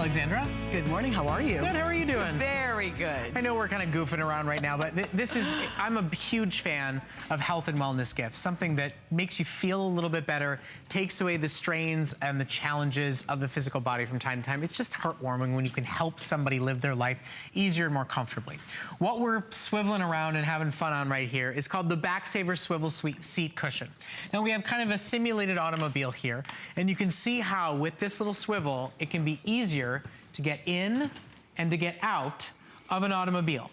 Alexandra. Good morning, how are you? Good, how are you doing? Very good. I know we're kind of goofing around right now, but I'm a huge fan of health and wellness gifts, something that makes you feel a little bit better, takes away the strains and the challenges of the physical body from time to time. It's just heartwarming when you can help somebody live their life easier and more comfortably. What we're swiveling around and having fun on right here is called the Backsaver Swivel Seat Cushion. Now we have kind of a simulated automobile here, and you can see how with this little swivel, it can be easier to get in and to get out of an automobile.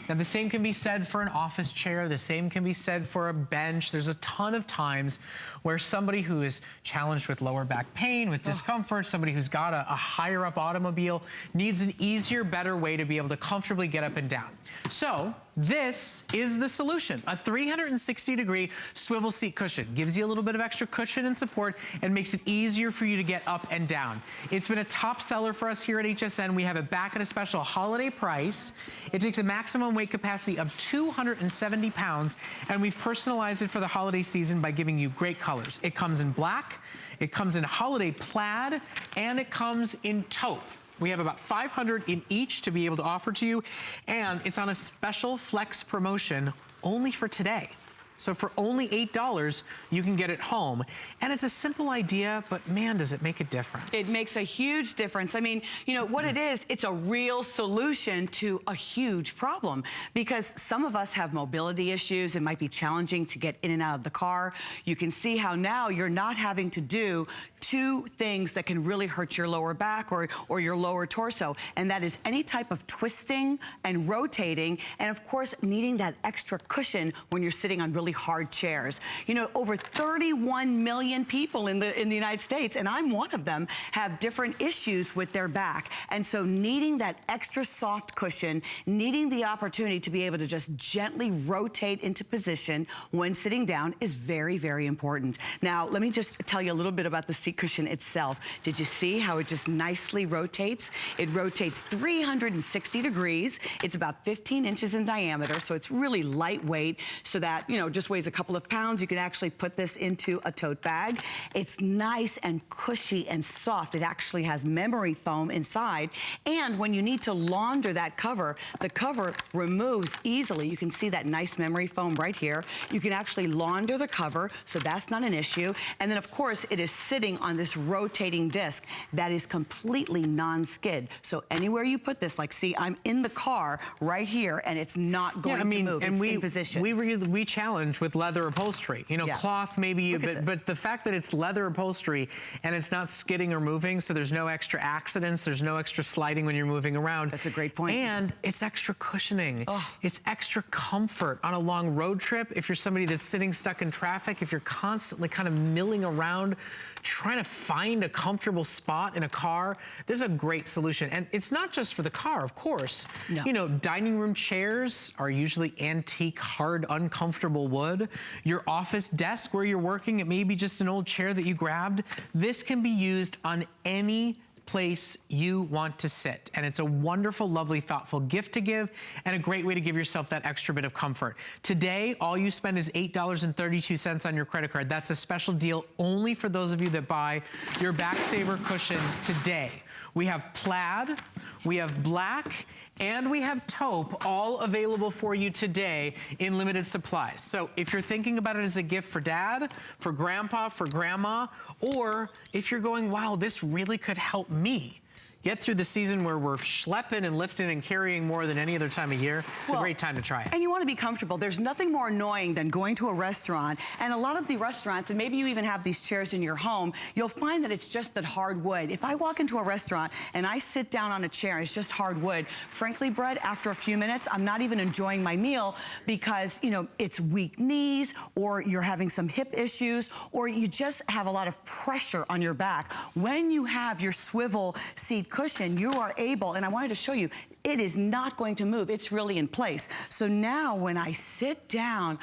Now the same can be said for an office chair, the same can be said for a bench. There's a ton of times where somebody who is challenged with lower back pain, with discomfort, somebody who's got a higher up automobile needs an easier, better way to be able to comfortably get up and down. So this is the solution. A 360-degree swivel seat cushion. Gives you a little bit of extra cushion and support and makes it easier for you to get up and down. It's been a top seller for us here at HSN. We have it back at a special holiday price. It takes a maximum weight capacity of 270 pounds, and we've personalized it for the holiday season by giving you great colors. It comes in black, it comes in holiday plaid, and it comes in taupe. We have about 500 in each to be able to offer to you, and it's on a special flex promotion only for today. So for only $8, you can get it home. And it's a simple idea, but man, does it make a difference. It makes a huge difference. I mean, you know, what it is, it's a real solution to a huge problem, because some of us have mobility issues. It might be challenging to get in and out of the car. You can see how now you're not having to do two things that can really hurt your lower back or your lower torso, and that is any type of twisting and rotating, and of course needing that extra cushion when you're sitting on really hard chairs. You know, over 31 million people in the United States, and I'm one of them, have different issues with their back. And so needing that extra soft cushion, needing the opportunity to be able to just gently rotate into position when sitting down is very, very important. Now, let me just tell you a little bit about the seat cushion itself. Did you see how it just nicely rotates? It rotates 360 degrees. It's about 15 inches in diameter, so it's really lightweight, so that, you know, just weighs a couple of pounds. You can actually put this into a tote bag. It's nice and cushy and soft. It actually has memory foam inside. And when you need to launder that cover, the cover removes easily. You can see that nice memory foam right here. You can actually launder the cover, so that's not an issue. And then of course, it is sitting on this rotating disc that is completely non-skid. So anywhere you put this, like see, I'm in the car right here and it's not going to move. It's in position. We challenge with leather upholstery. You know, cloth maybe, but the fact that it's leather upholstery and it's not skidding or moving, so there's no extra accidents, there's no extra sliding when you're moving around. That's a great point. And it's extra cushioning. It's extra comfort on a long road trip. If you're somebody that's sitting stuck in traffic, if you're constantly kind of milling around trying to find a comfortable spot in a car, this is a great solution. And it's not just for the car, of course. No. You know, dining room chairs are usually antique, hard, uncomfortable wood. Your office desk where you're working, it may be just an old chair that you grabbed. This can be used on any place you want to sit. And it's a wonderful, lovely, thoughtful gift to give, and a great way to give yourself that extra bit of comfort. Today, all you spend is $8.32 on your credit card. That's a special deal only for those of you that buy your Backsaver cushion today. We have plaid, we have black, and we have taupe, all available for you today in limited supplies. So if you're thinking about it as a gift for dad, for grandpa, for grandma, or if you're going, wow, this really could help me get through the season where we're schlepping and lifting and carrying more than any other time of year, it's a great time to try it. And you want to be comfortable. There's nothing more annoying than going to a restaurant, and a lot of the restaurants, and maybe you even have these chairs in your home, you'll find that it's just that hard wood. If I walk into a restaurant and I sit down on a chair, it's just hard wood. Frankly, Brett, after a few minutes, I'm not even enjoying my meal because, you know, it's weak knees, or you're having some hip issues, or you just have a lot of pressure on your back. When you have your swivel seat cushion, you are able, and I wanted to show you, it is not going to move. It's really in place. So now when I sit down,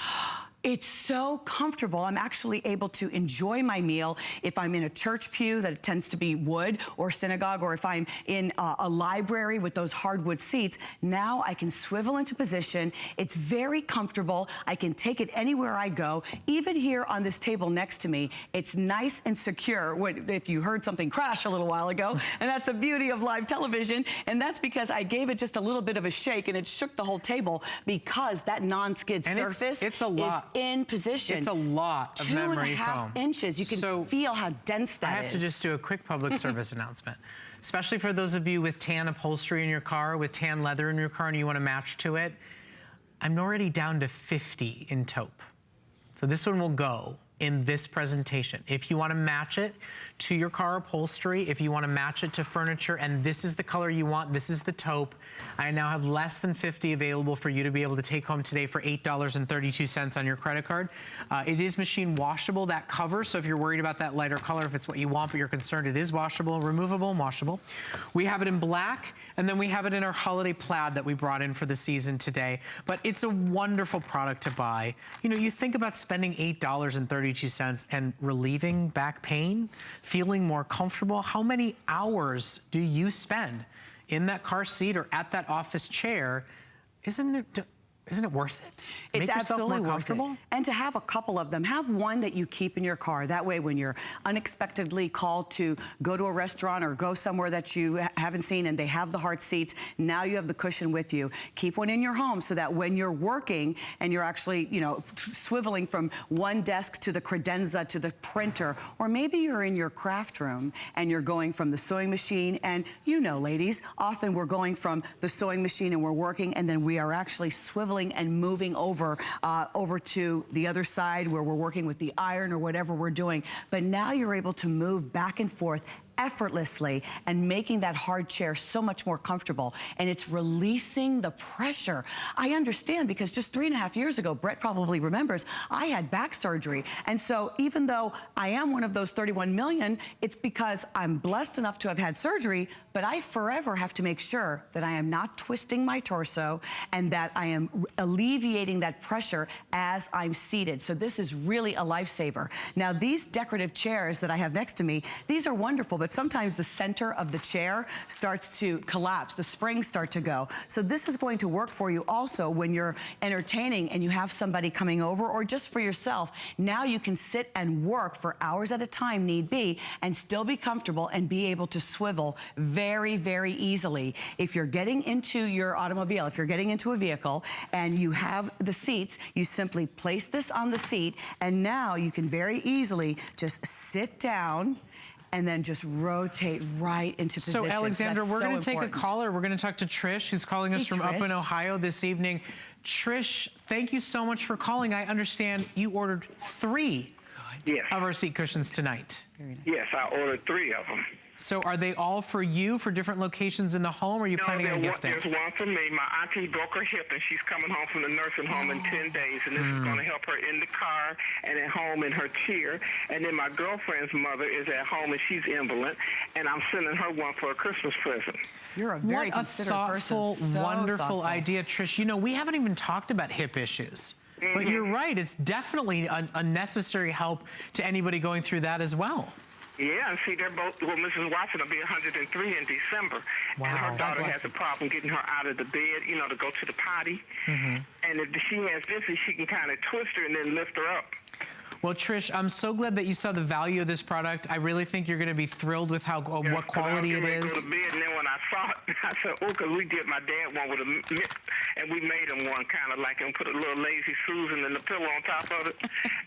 It's so comfortable. I'm actually able to enjoy my meal if I'm in a church pew that tends to be wood or synagogue, or if I'm in a library with those hardwood seats. Now I can swivel into position. It's very comfortable. I can take it anywhere I go. Even here on this table next to me, it's nice and secure. If you heard something crash a little while ago, and that's the beauty of live television, and that's because I gave it just a little bit of a shake and it shook the whole table, because that non-skid surface it's a lot. is in position. It's a lot of memory foam. 2.5 inches. You can feel how dense that is. I have to just do a quick public service announcement, especially for those of you with tan upholstery in your car, with tan leather in your car, and you want to match to it. I'm already down to 50 in taupe. So this one will go in this presentation. If you want to match it to your car upholstery, if you want to match it to furniture, and this is the color you want, this is the taupe, I now have less than 50 available for you to be able to take home today for $8.32 on your credit card. It is machine washable, that cover, so if you're worried about that lighter color, if it's what you want but you're concerned, it is washable, removable, and washable. We have it in black, and then we have it in our holiday plaid that we brought in for the season today. But it's a wonderful product to buy. You know, you think about spending $8.32 and relieving back pain, feeling more comfortable. How many hours do you spend in that car seat or at that office chair? Isn't it worth it? It's Make yourself absolutely more worth comfortable. it. And to have a couple of them, have one that you keep in your car. That way, when you're unexpectedly called to go to a restaurant or go somewhere that you haven't seen and they have the hard seats, now you have the cushion with you. Keep one in your home so that when you're working and you're actually, you know, swiveling from one desk to the credenza to the printer, or maybe you're in your craft room and you're going from the sewing machine, and you know, ladies, often we're going from the sewing machine and we're working, and then we are actually swiveling and moving over to the other side where we're working with the iron or whatever we're doing. But now you're able to move back and forth effortlessly and making that hard chair so much more comfortable. And it's releasing the pressure. I understand, because just 3.5 years ago, Brett probably remembers, I had back surgery. And so even though I am one of those 31 million, it's because I'm blessed enough to have had surgery, but I forever have to make sure that I am not twisting my torso and that I am alleviating that pressure as I'm seated. So this is really a lifesaver. Now, these decorative chairs that I have next to me, these are wonderful, but sometimes the center of the chair starts to collapse. The springs start to go. So this is going to work for you also when you're entertaining and you have somebody coming over, or just for yourself. Now you can sit and work for hours at a time, need be, and still be comfortable and be able to swivel very, very easily. If you're getting into your automobile, if you're getting into a vehicle and you have the seats, you simply place this on the seat, and now you can very easily just sit down and then just rotate right into position. So Alexandra, we're going to take a caller. We're going to talk to Trish, who's calling us from up in Ohio this evening. Trish, thank you so much for calling. I understand you ordered 3 of our seat cushions tonight. Yes, I ordered 3 of them. So are they all for you, for different locations in the home, or are you planning on gifting? There's one for me. My auntie broke her hip, and she's coming home from the nursing home in 10 days, and this is going to help her in the car and at home in her chair. And then my girlfriend's mother is at home, and she's invalid, and I'm sending her one for a Christmas present. You're a very considerate person. What a thoughtful, wonderful idea, Trish. You know, we haven't even talked about hip issues. But you're right, it's definitely a necessary help to anybody going through that as well. Yeah, and see, they're both, well, Mrs. Watson will be 103 in December. Wow. And her daughter has a problem getting her out of the bed, you know, to go to the potty. And if she has this, she can kind of twist her and then lift her up. Well, Trish, I'm so glad that you saw the value of this product. I really think you're going to be thrilled with how what quality it is. Go to bed, and then when I saw it, I said, oh, because we did my dad one with a mitt, and we made him one kind of like, and put a little lazy Susan and the pillow on top of it,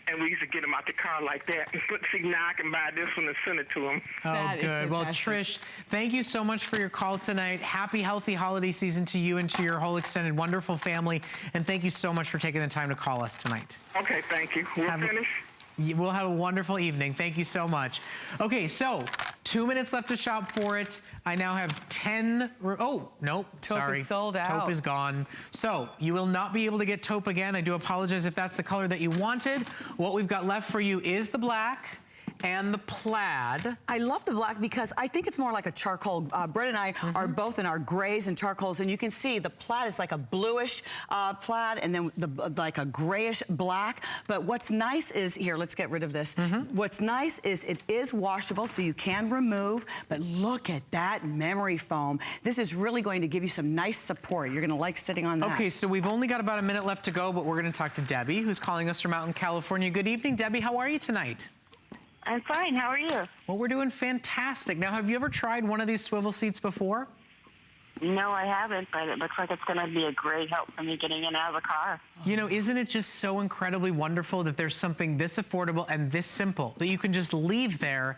and we used to get him out the car like that. But see, now I can buy this one and send it to him. Oh, good. Well, Trish, thank you so much for your call tonight. Happy, healthy holiday season to you and to your whole extended wonderful family, and thank you so much for taking the time to call us tonight. Okay, thank you. We'll finish. We'll have a wonderful evening. Thank you so much. Okay, so 2 minutes left to shop for it. I now have 10. Oh, nope. Taupe is sold out. Taupe is gone. So you will not be able to get taupe again. I do apologize if that's the color that you wanted. What we've got left for you is the black And the plaid. I love the black because I think it's more like a charcoal. Brett and I are both in our grays and charcoals, and you can see the plaid is like a bluish plaid, and then like a grayish black. But what's nice is, here, let's get rid of this. What's nice is it is washable, so you can remove, but look at that memory foam. This is really going to give you some nice support. You're gonna like sitting on that. Okay, so we've only got about a minute left to go, but we're gonna talk to Debbie, who's calling us from out in California. Good evening, Debbie. How are you tonight? I'm fine. How are you? Well, we're doing fantastic. Now, have you ever tried one of these swivel seats before? No, I haven't, but it looks like it's going to be a great help for me getting in and out of the car. You know, isn't it just so incredibly wonderful that there's something this affordable and this simple that you can just leave there,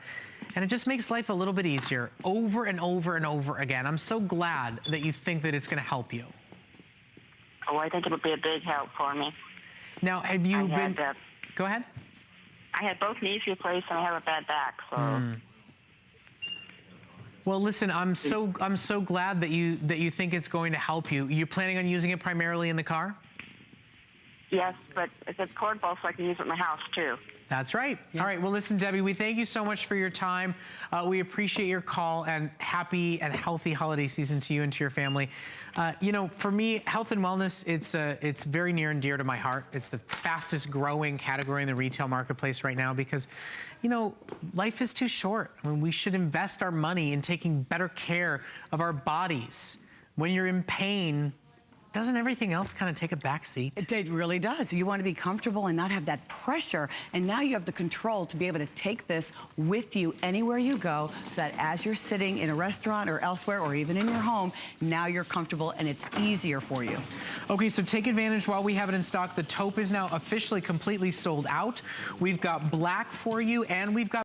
and it just makes life a little bit easier over and over and over again. I'm so glad that you think that it's going to help you. Oh, I think it would be a big help for me. Now, have you been... Go ahead. I had both knees replaced and I have a bad back, so... Well, listen, I'm so glad that you think it's going to help you. You're planning on using it primarily in the car? Yes, but it's portable, so I can use it in my house, too. That's right. Yeah. All right. Well, listen, Debbie, we thank you so much for your time. We appreciate your call, and happy and healthy holiday season to you and to your family. You know, for me, health and wellness, it's very near and dear to my heart. It's the fastest growing category in the retail marketplace right now because, you know, life is too short. I mean, we should invest our money in taking better care of our bodies. When you're in pain, doesn't everything else kind of take a back seat? It really does. You want to be comfortable and not have that pressure. And now you have the control to be able to take this with you anywhere you go, so that as you're sitting in a restaurant or elsewhere or even in your home, now you're comfortable and it's easier for you. Okay, so take advantage while we have it in stock. The taupe is now officially completely sold out. We've got black for you, and we've got